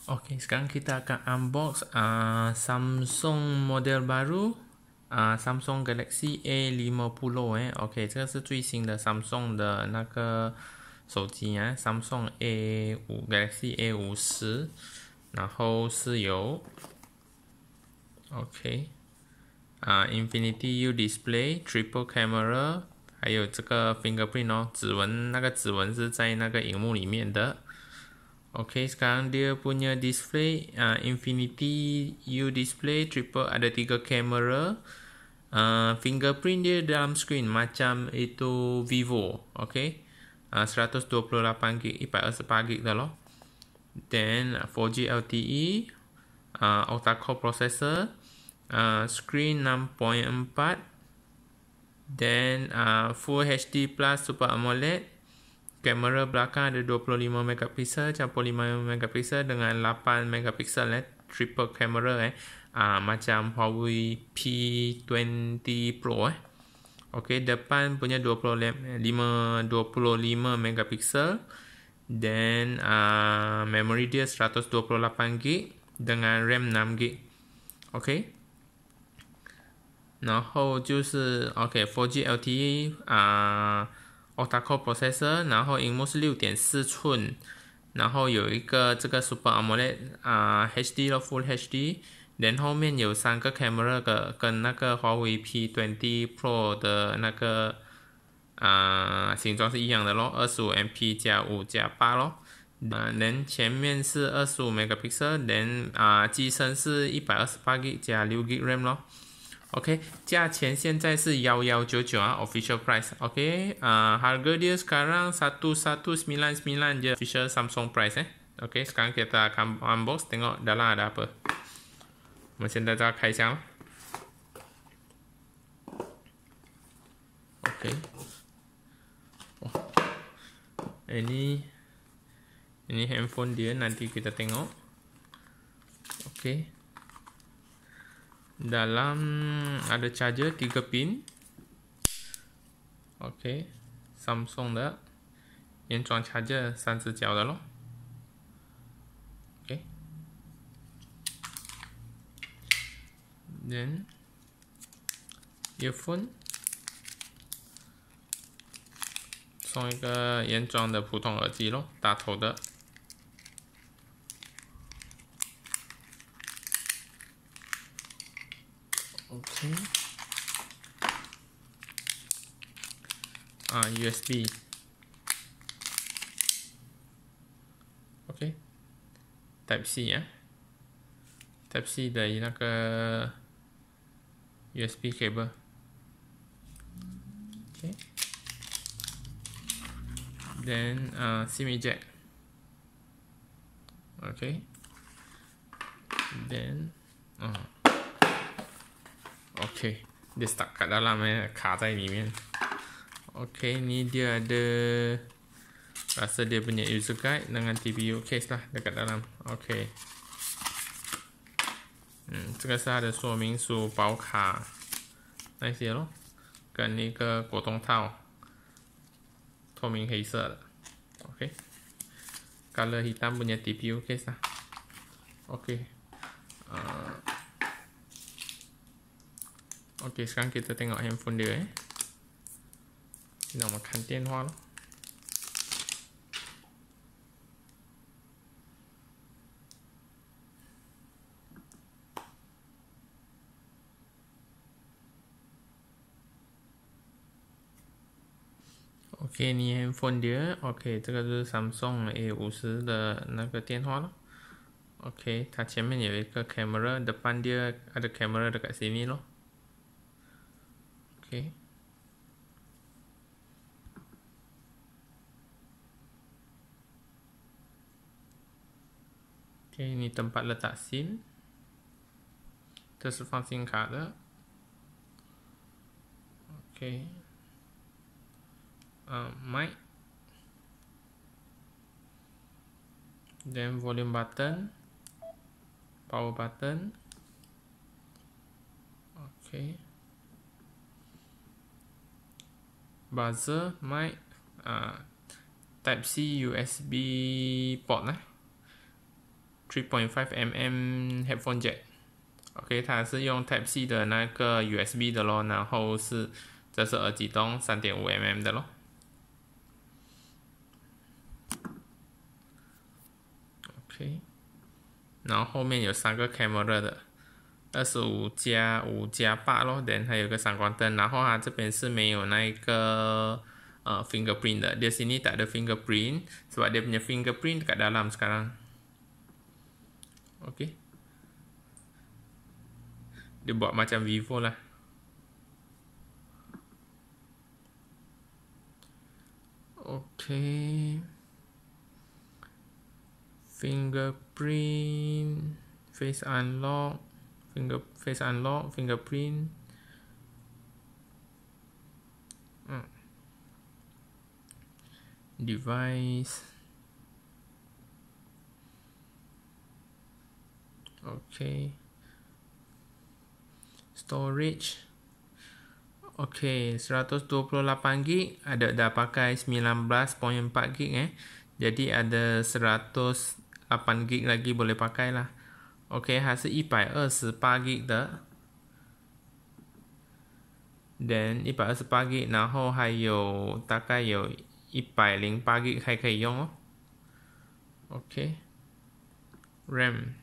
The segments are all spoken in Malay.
Okey, sekarang kita akan unbox Samsung model baru Samsung Galaxy A50OK， 这个是最新的 Samsung 的那个手机Samsung A5 Galaxy A50， 然后是有 OK Infinity U Display Triple Camera， 还有这个 Fingerprint 指纹，那个指纹是在那个荧幕里面的。OK， sekarang dia punya display Infinity U Display Triple, ada 3 kamera. Fingerprint dia dalam screen macam itu Vivo. OK, 128GB 128GB 的咯。Then 4G LTE, Octa Core Processor, screen 6.4, then Full HD Plus Super AMOLED. Kamera belakang ada 25 megapiksel campur 5 megapiksel dengan 8 megapiksel triple kamera macam Huawei P20 Pro Okey, depan punya 25 megapiksel, dan memory dia 128GB dengan RAM 6GB. Okey, 然后就是 OK 4G LTE Octa Core Processor， 然后荧幕是 6.4 寸， 然后有一个这个 Super AMOLED HD 的 Full HD， 然后后面有3个 camera 跟那个华为 P20 Pro 的那个形状是一样的咯， 25MP 加5加8咯。然前面是25 megapixel， 然机身是 128GB 加 6GB RAM 咯。OK， 价钱现在是1199 official price. OK, harga dia sekarang 1199 je official Samsung price OK, sekarang kita akan unbox, tengok dalam ada apa. 我们现在再开箱。OK， ini handphone dia, nanti kita tengok. OK, dalam ada charger 3 pin. OK， Samsung 的原装 charger 3只脚的咯。OK， then earphone 送一个原装的普通耳机咯，大头的。OK， USB OK， Type C Type C 的那个 USB cable OK， then SIM eject OK， then OK， dia stuck kat dalam卡在里面。OK， ni dia ada, rasa dia punya user guide dengan TPU case lah dekat dalam. OK， 这个是它的说明书、保卡那些咯，跟一个果冻套，透明黑色的。OK， color hitam punya TPU case lah. OK， OK， sekarang kita tengok handphone dia Kita makan 电话咯。OK， 你 handphone dia OK， 这个是 Samsung A50 的那个电话咯。OK， 它前面有一个 camera， depan dia ada camera dekat sini咯。OK， ini tempat letak SIM， 这是放 SIM 卡的。OK， mic， then volume button, power button OK， buzzer, mic, Type C USB port 3.5mm headphone jack。OK， 它是用 Type C 的那个 USB 的咯，然后这是耳机洞 3.5mm 的咯。OK， 然后后面有3个 camera 的，25+5+8咯， then 还有个闪光灯，然后它这边是没有那一个fingerprint 的， di sini tak ada fingerprint sebab dia punya fingerprint dekat dalam sekarang. OK, dia buat macam Vivo lah. OK, fingerprint, face unlock, fingerprint. Device. Okay. Storage. Okay, 128GB, ada dah pakai 19.4GB Jadi ada 108GB lagi boleh pakai lah. Okay, 还是128GB的。Then 128GB， 然后还有大概有108GB 还可以用哦。OK， RAM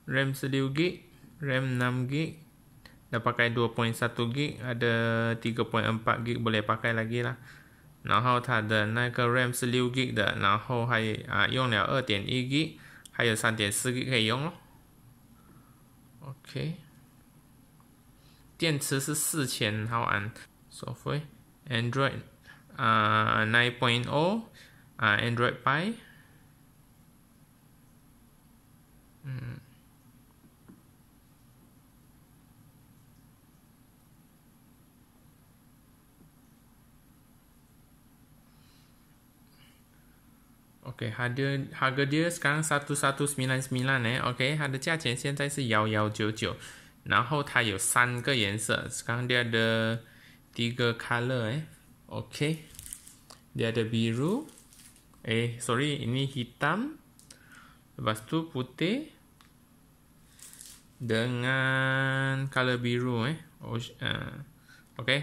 16GB， RAM 6GB， dah pakai 2.1GB， ada 3.4GB boleh pakai lagi lah。然后它的那个 RAM 是 6GB 的，然后还用了 2.1GB， 还有 3.4GB 可以用哦。OK， 电池是4000毫安。Software Android 9.0 Android Pie。OK， harga dia sekarang 1199 OK， 它的价钱现在是1199，然后它有3个颜色，sekarang dia ada 3 color OK， dia ada biru, sorry, ini hitam, lepas tu putih dengan color biru OK，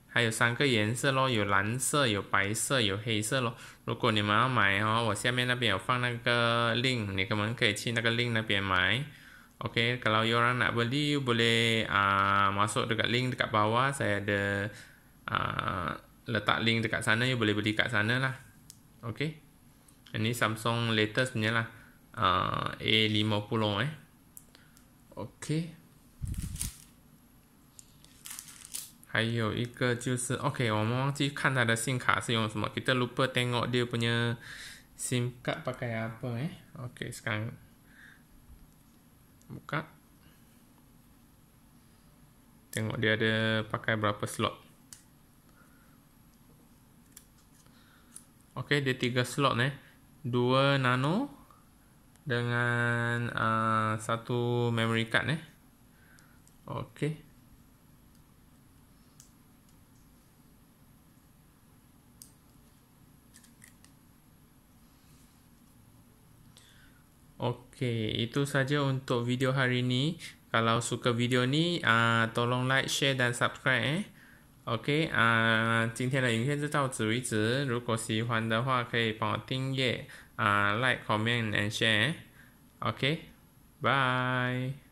还有3个颜色咯，有蓝色，有白色，有黑色咯。如果你们要买我下面那边有放那个 link， 你们可以去那个 link 那边买。OK， kalau you orang nak beli, you boleh masuk dekat link dekat bawah. Saya ada letak link dekat sana, you boleh beli kat sana lah. OK, ini Samsung latest punya lah, A50 OK， 还有一个就是 OK， 我们忘记看它的 SIM 卡是用什么， kita lupa tengok dia punya SIM card pakai apa OK, sekarang buka, tengok dia ada pakai berapa slot. OK, dia 3 slot 2 nano dengan 1 memory card OK. Okey, itu saja untuk video hari ini. Kalau suka video ni, tolong like, share dan subscribe OK， 今天的影片就到此为止。如果喜欢的话，可以帮我订阅，like, comment and share OK， bye。